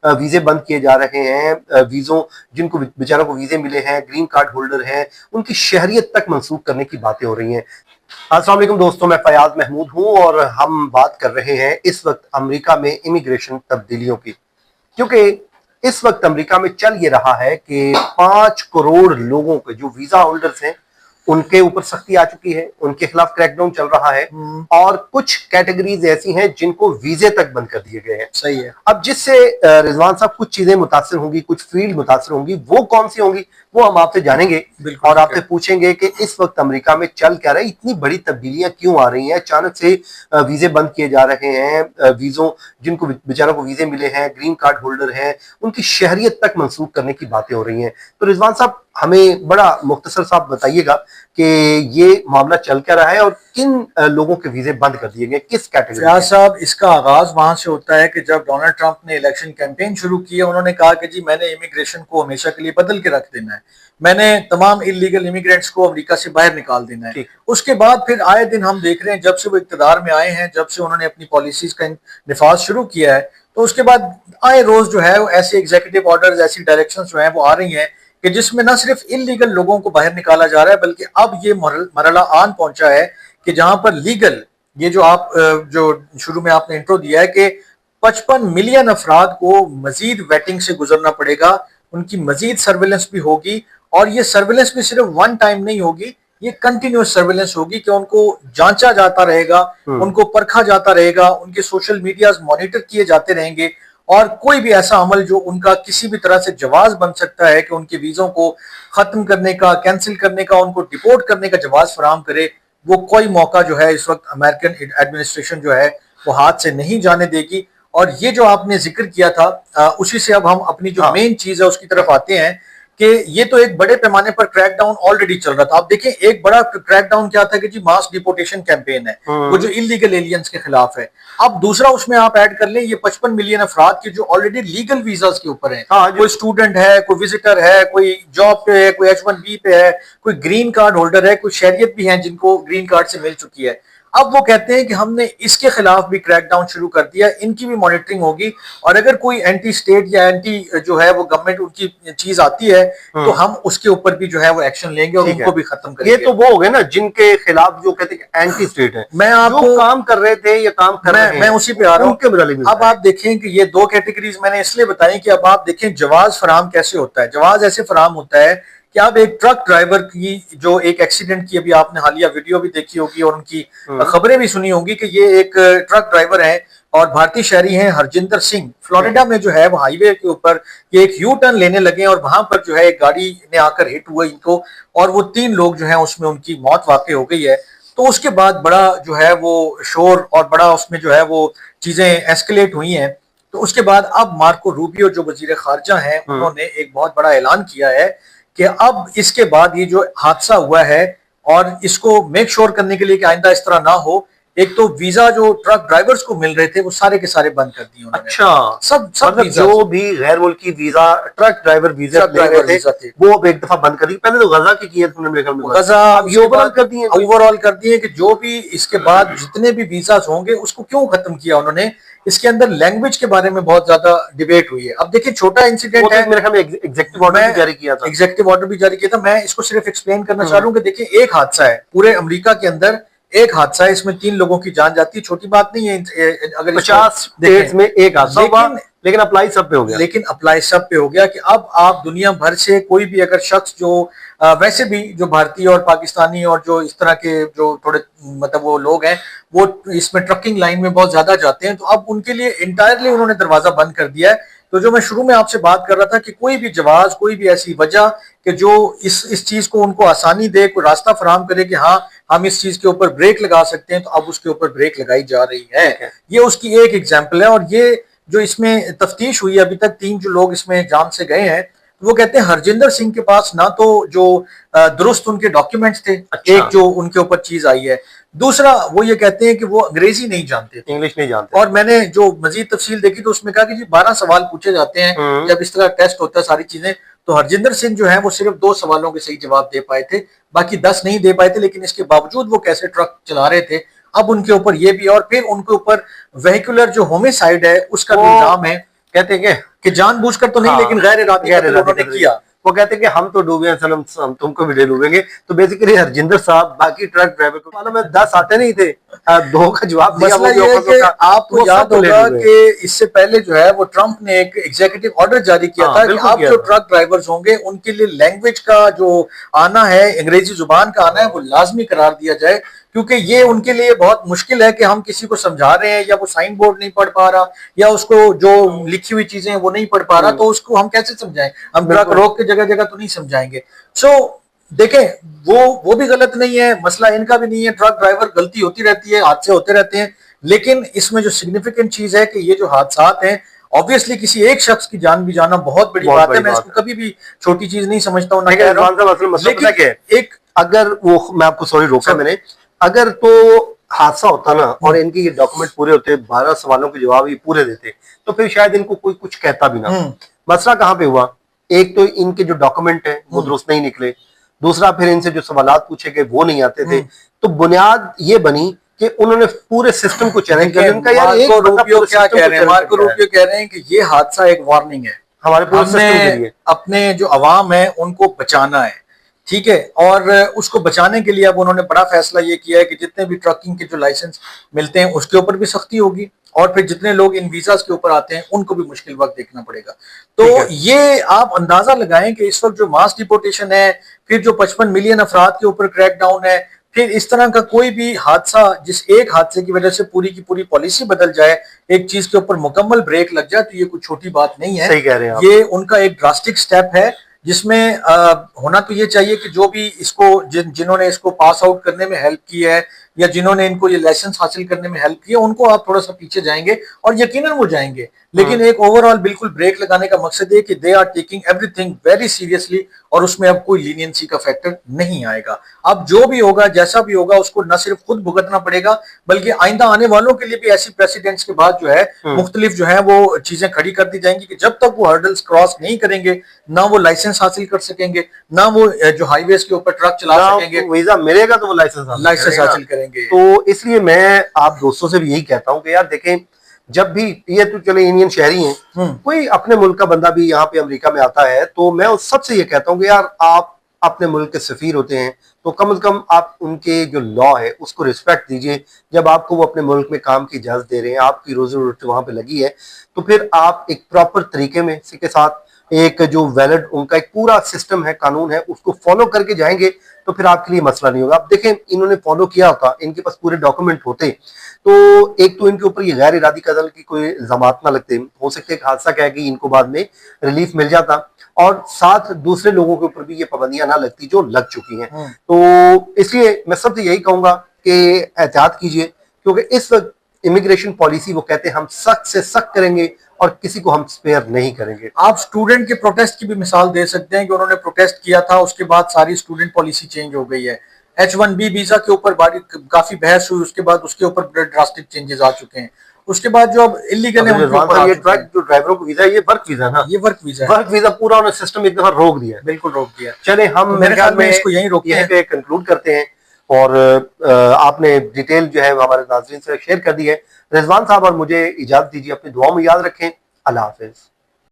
वीजे बंद किए जा रहे हैं, वीजों जिनको बेचारों को वीजे मिले हैं, ग्रीन कार्ड होल्डर हैं, उनकी शहरियत तक मंसूख करने की बातें हो रही हैं। अस्सलाम वालेकुम दोस्तों, मैं फयाज महमूद हूं और हम बात कर रहे हैं इस वक्त अमेरिका में इमिग्रेशन तब्दीलियों की, क्योंकि इस वक्त अमेरिका में चल ये रहा है कि 5 करोड़ लोगों के जो वीजा होल्डर्स हैं उनके ऊपर सख्ती आ चुकी है, उनके खिलाफ क्रैकडाउन चल रहा है और कुछ कैटेगरीज ऐसी हैं जिनको वीजे तक बंद कर दिए गए हैं। सही है। अब जिससे रिजवान साहब कुछ चीजें मुतासिर होंगी, कुछ फील्ड मुतासिर होंगी, वो कौन सी होंगी वो हम आपसे जानेंगे और आपसे पूछेंगे कि इस वक्त अमेरिका में चल क्या रहा है, इतनी बड़ी तब्दीलियां क्यों आ रही हैं, अचानक से वीजे बंद किए जा रहे हैं, वीजों जिनको बेचारों को वीजे मिले हैं, ग्रीन कार्ड होल्डर हैं, उनकी शहरियत तक मंसूख करने की बातें हो रही हैं। तो रिजवान साहब हमें बड़ा मुख्तसर साहब बताइएगा कि ये मामला चल क्या रहा है और किन लोगों के वीजे बंद कर दिए गए, किस कैटेगरी। फयाज साहब, इसका आगाज वहां से होता है कि जब डोनाल्ड ट्रंप ने इलेक्शन कैंपेन शुरू किया, उन्होंने कहा कि जी मैंने इमिग्रेशन को हमेशा के लिए बदल के रख देना है, मैंने तमाम इलीगल इमिग्रेंट्स को अमेरिका से बाहर निकाल देना है। उसके बाद फिर आए दिन हम देख रहे हैं, जब से वो इक्तदार में आए हैं, जब से उन्होंने अपनी पॉलिसीज का निफाज शुरू किया है, तो उसके बाद आए रोज जो है ऐसे एग्जीक्यूटिव ऑर्डर्स, ऐसी डायरेक्शंस जो है वो आ रही हैं कि जिसमें न सिर्फ इलीगल लोगों को बाहर निकाला जा रहा है, बल्कि अब ये मरला आन पहुंचा है कि जहां पर लीगल, ये जो आप जो शुरू में आपने इंट्रो दिया है कि 55 मिलियन अफराद को मजीद वेटिंग से गुजरना पड़ेगा, उनकी मजीद सर्वेलेंस भी होगी, और ये सर्वेलेंस भी सिर्फ वन टाइम नहीं होगी, ये कंटिन्यूस सर्वेलेंस होगी कि उनको जांचा जाता रहेगा, उनको परखा जाता रहेगा, उनके सोशल मीडिया मॉनिटर किए जाते रहेंगे, और कोई भी ऐसा अमल जो उनका किसी भी तरह से जवाब बन सकता है कि उनके वीजों को खत्म करने का, कैंसिल करने का, उनको डिपोर्ट करने का जवाब फराहम करे, वो कोई मौका जो है इस वक्त अमेरिकन एडमिनिस्ट्रेशन जो है वो हाथ से नहीं जाने देगी। और ये जो आपने जिक्र किया था, उसी से अब हम अपनी जो मेन चीज है उसकी तरफ आते हैं कि ये तो एक बड़े पैमाने पर क्रैकडाउन ऑलरेडी चल रहा था। आप देखें, एक बड़ा क्रैकडाउन क्या था कि जी मास डिपोर्टेशन कैंपेन है, वो जो इलीगल एलियंस के खिलाफ है। अब दूसरा उसमें आप ऐड कर लें ये 55 मिलियन अफराद के जो ऑलरेडी लीगल वीजास के ऊपर हैं। कोई स्टूडेंट है, कोई विजिटर है, कोई जॉब पे है, कोई H1B पे है, कोई ग्रीन कार्ड होल्डर है, कोई शहरियत भी है जिनको ग्रीन कार्ड से मिल चुकी है। अब वो कहते हैं कि हमने इसके खिलाफ भी क्रैकडाउन शुरू कर दिया, इनकी भी मॉनिटरिंग होगी, और अगर कोई एंटी स्टेट या एंटी जो है वो गवर्नमेंट उनकी चीज आती है तो हम उसके ऊपर भी जो है वो एक्शन लेंगे और उनको भी खत्म करेंगे। ये तो वो हो गए ना जिनके खिलाफ जो कहते हैं एंटी स्टेट है, मैं आपको काम कर रहे थे या काम कर रहे हैं, मैं उसी पे आ रहा हूँ। अब आप देखें कि ये दो कैटेगरीज मैंने इसलिए बताई कि अब आप देखें जवाज फराम कैसे होता है। जवाज ऐसे फराम होता है कि आप एक ट्रक ड्राइवर की जो एक एक्सीडेंट की अभी आपने हालिया वीडियो भी देखी होगी और उनकी खबरें भी सुनी होंगी कि ये एक ट्रक ड्राइवर है और भारतीय शहरी हैं हरजिंदर सिंह, फ्लोरिडा में जो है वो हाईवे के ऊपर ये एक यू टर्न लेने लगे और वहां पर जो है एक गाड़ी ने आकर हिट हुआ इनको, और वो 3 लोग जो है उसमें उनकी मौत वाकई हो गई है। तो उसके बाद बड़ा जो है वो शोर और बड़ा उसमें जो है वो चीजें एस्केलेट हुई हैं। तो उसके बाद अब मार्को रूबियो जो वजीर खारजा हैं, उन्होंने एक बहुत बड़ा ऐलान किया है कि अब इसके बाद ये जो हादसा हुआ है और इसको मेक श्योर करने के लिए कि आइंदा इस तरह ना हो, एक तो वीजा जो ट्रक ड्राइवर्स को मिल रहे थे वो सारे के सारे बंद कर दिए उन्होंने। अच्छा, सब मतलब जो भी गैर मुल्की वीजा ट्रक ड्राइवर वीजा थे वो अब एक दफा बंद कर दी। पहले तो गजा की किया ओवरऑल कर दिए कि जो भी इसके बाद जितने भी वीजा होंगे उसको क्यों खत्म किया उन्होंने। इसके अंदर लैंग्वेज के बारे में बहुत ज्यादा डिबेट हुई है। अब देखिए, छोटा इंसिडेंट है, मेरे ख्याल में एग्जीक्यूटिव ऑर्डर भी जारी किया था। एग्जीक्यूटिव ऑर्डर भी जारी किया था। मैं इसको सिर्फ एक्सप्लेन करना चाह रहा हूँ कि देखिए, एक हादसा है पूरे अमेरिका के अंदर, एक हादसा है, इसमें 3 लोगों की जान जाती है, छोटी बात नहीं है। अगर 50 स्टेट्स में एक हादसा हुआ, लेकिन अप्लाई सब पे हो गया। लेकिन अप्लाई सब पे हो गया कि अब आप दुनिया भर से कोई भी अगर शख्स जो वैसे भी जो भारतीय और पाकिस्तानी और जो इस तरह के जो थोड़े मतलब वो लोग हैं वो इसमें ट्रकिंग लाइन में बहुत ज्यादा जाते हैं, तो अब उनके लिए इंटायरली उन्होंने दरवाजा बंद कर दिया है। तो जो मैं शुरू में आपसे बात कर रहा था कि कोई भी जवाब, कोई भी ऐसी वजह कि जो इस चीज को उनको आसानी दे, कोई रास्ता फराहम करे कि हाँ हम इस चीज के ऊपर ब्रेक लगा सकते हैं, तो अब उसके ऊपर ब्रेक लगाई जा रही है। ये उसकी एक एग्जाम्पल है। और ये जो इसमें तफ्तीश हुई अभी तक 3 जो लोग इसमें जान से गए हैं, वो कहते हैं हरजिंदर सिंह के पास ना तो जो दुरुस्त उनके डॉक्यूमेंट्स थे, एक जो उनके ऊपर चीज आई है, दूसरा वो ये कहते हैं कि वो अंग्रेजी नहीं जानते, इंग्लिश नहीं जानते। और मैंने जो मजीद तफसील देखी तो उसमें कहा कि जी 12 सवाल पूछे जाते हैं जब इस तरह टेस्ट होता है सारी चीजें। तो हरजिंदर सिंह जो है वो सिर्फ 2 सवालों के सही जवाब दे पाए थे, बाकी 10 नहीं दे पाए थे। लेकिन इसके बावजूद वो कैसे ट्रक चला रहे थे, अब उनके ऊपर ये भी, और फिर उनके ऊपर वेहिकुलर जो होमिसाइड है उसका भी इल्जाम है। कहते हैं कि कि जानबूझकर तो नहीं, हाँ, लेकिन गैर इरादी गैर कत्ल इरादी उन्होंने कत्ल। किया। वो कहते हैं कि हम तो डूबे हैं सनम, हम तुमको भी ले डूबेंगे। तो बेसिकली हरजिंदर साहब बाकी ट्रक ड्राइवर को मालूम है 10 आते नहीं थे, 2 का जवाब दिया, मसला वो भी ये है ऑफिसर कि का, तो आपको वो याद सबको ले होगा डूबे। कि इससे पहले जो है वो ट्रंप ने एक एग्जीक्यूटिव ऑर्डर जारी किया हाँ, था कि बिल्कुल अब किया जो था। ट्रक ड्राइवर्स होंगे उनके लिए लैंग्वेज का जो आना है, अंग्रेजी जुबान का आना है, वो लाजमी करार दिया जाए, क्योंकि ये उनके लिए बहुत मुश्किल है कि हम किसी को समझा रहे हैं या वो साइन बोर्ड नहीं पढ़ पा रहा या उसको जो लिखी हुई चीजें हैं वो नहीं पढ़ पा रहा, तो उसको हम कैसे समझाएं? हम ट्रक बिल्कुल। रोक के जगह जगह तो नहीं समझाएंगे। सो देखें, वो भी गलत नहीं है, मसला इनका भी नहीं है, ट्रक ड्राइवर गलती होती रहती है, हादसे होते रहते हैं, लेकिन इसमें जो सिग्निफिकेंट चीज है कि ये जो हादसात हैं, ऑब्वियसली किसी एक शख्स की जान भी जाना बहुत बड़ी बहुत बात बड़ी है, मैं बात इसको है। कभी भी छोटी चीज नहीं समझता हूं, ना लेकिन कह रहा रिजवान साहब, असल हूं, मसला पता क्या है? लेकिन एक अगर वो, मैं आपको सॉरी रोका सब मैंने, अगर तो हादसा होता ना और इनके ये डॉक्यूमेंट पूरे होते, 12 सवालों के जवाब ये पूरे देते, तो फिर शायद इनको कोई कुछ कहता भी ना। हम्म मसला कहाँ पे हुआ? एक तो इनके जो डॉक्यूमेंट है वो दुरुस्त नहीं निकले, दूसरा फिर इनसे जो सवालात पूछे गए वो नहीं आते थे, तो बुनियाद ये बनी कि उन्होंने पूरे सिस्टम को चैलेंज कर देखिए, दिया। उनका यार एक मार्को बंदा रूबियो पूरे क्या सिस्टम कह को रहे हैं? चैलेंज मार्को कर गया है रूबियो कह रहे हैं कि ये हादसा एक वार्निंग है, हमारे पूरे हमने सिस्टम के लिए। अपने जो अवाम है उनको बचाना है, ठीक है, और उसको बचाने के लिए अब उन्होंने बड़ा फैसला ये किया है कि जितने भी ट्रकिंग के जो लाइसेंस मिलते हैं उसके ऊपर भी सख्ती होगी, और फिर जितने लोग इन वीजास के ऊपर आते हैं उनको भी मुश्किल वक्त देखना पड़ेगा। ठीक तो है। ये आप अंदाजा लगाएं कि इस वक्त जो मास डिपोटेशन है, फिर जो 55 मिलियन अफराद के ऊपर क्रैकडाउन है, फिर इस तरह का कोई भी हादसा, जिस एक हादसे की वजह से पूरी की पूरी पॉलिसी बदल जाए, एक चीज के ऊपर मुकम्मल ब्रेक लग जाए, तो ये कोई छोटी बात नहीं है। सही कह रहे हैं आप। ये उनका एक ड्रास्टिक स्टेप है, जिसमें होना तो ये चाहिए कि जो भी इसको जिन्होंने इसको पास आउट करने में हेल्प की है या जिन्होंने इनको ये लाइसेंस हासिल करने में हेल्प की है, उनको आप थोड़ा सा पीछे जाएंगे और यकीनन वो जाएंगे, लेकिन एक ओवरऑल बिल्कुल ब्रेक लगाने का मकसद है कि they are taking everything very seriously, और उसमें अब कोई लीनियंसी का फैक्टर नहीं आएगा। अब जो भी होगा, जैसा भी होगा, उसको न सिर्फ खुद भुगतना पड़ेगा, बल्कि आइंदा आने वालों के लिए भी ऐसी प्रेसिडेंट्स के बाद जो है मुख्तलिफ जो है वो चीजें खड़ी कर दी जाएंगी कि जब तक वो हर्डल्स क्रॉस नहीं करेंगे, ना वो लाइसेंस हासिल कर सकेंगे, ना वो जो हाईवेज के ऊपर ट्रक चला सकेंगे, वीजा मिलेगा तो वो लाइसेंस हासिल करेंगे। तो इसलिए मैं आप दोस्तों से भी यही कहता हूं कि यार देखें, जब भी ये तो चले इंडियन शहरी हैं, कोई अपने मुल्क का बंदा भी यहाँ पे अमेरिका में आता है, तो मैं उस सबसे ये कहता हूँ कि यार आप अपने मुल्क के सफीर होते हैं, तो कम से कम आप उनके जो लॉ है उसको रिस्पेक्ट दीजिए। जब आपको वो अपने मुल्क में काम की इजाजत दे रहे हैं, आपकी रोजी रोटी वहां पे लगी है, तो फिर आप एक प्रॉपर तरीके में के साथ एक जो वैलिड उनका एक पूरा सिस्टम है, कानून है, उसको फॉलो करके जाएंगे, तो फिर आपके लिए मसला नहीं होगा। अब देखें, इन्होंने फॉलो किया होता, इनके पास पूरे डॉक्यूमेंट होते, तो एक तो इनके ऊपर ये गैर इरादी कत्ल की कोई इल्जामात ना लगते, हो सकते एक हादसा क्या है कि इनको बाद में रिलीफ मिल जाता, और साथ दूसरे लोगों के ऊपर भी ये पाबंदियां ना लगती जो लग चुकी हैं। तो इसलिए मैं सबसे यही कहूंगा कि एहतियात कीजिए, क्योंकि इस वक्त इमिग्रेशन पॉलिसी वो कहते हैं हम सख्त से सख्त करेंगे और किसी को हम स्पेयर नहीं करेंगे। आप स्टूडेंट के प्रोटेस्ट की भी मिसाल दे सकते हैं कि उन्होंने प्रोटेस्ट किया था, उसके बाद सारी स्टूडेंट पॉलिसी चेंज हो गई है। H1B वीजा के ऊपर काफी बहस हुई, उसके बाद उसके ऊपर ड्रास्टिक चेंजेस आ चुके हैं। उसके बाद जो अब इलीगल है उनके ऊपर ये ट्रक जो ड्राइवरों को वीजा है, ये वर्क वीजा ना, ये वर्क वीजा है, वर्क वीजा पूरा उन्होंने सिस्टम एक दफा रोक दिया, बिल्कुल रोक दिया। चले हम तो मेरे ख्याल में इसको यहीं रोकते हैं, पे कंक्लूड करते हैं। और आपने डिटेल जो है हमारे नाज़रीन से शेयर कर दी है। रिजवान साहब और मुझे इजाजत दीजिए, अपनी दुआओं में याद रखें। अल्लाह हाफिज।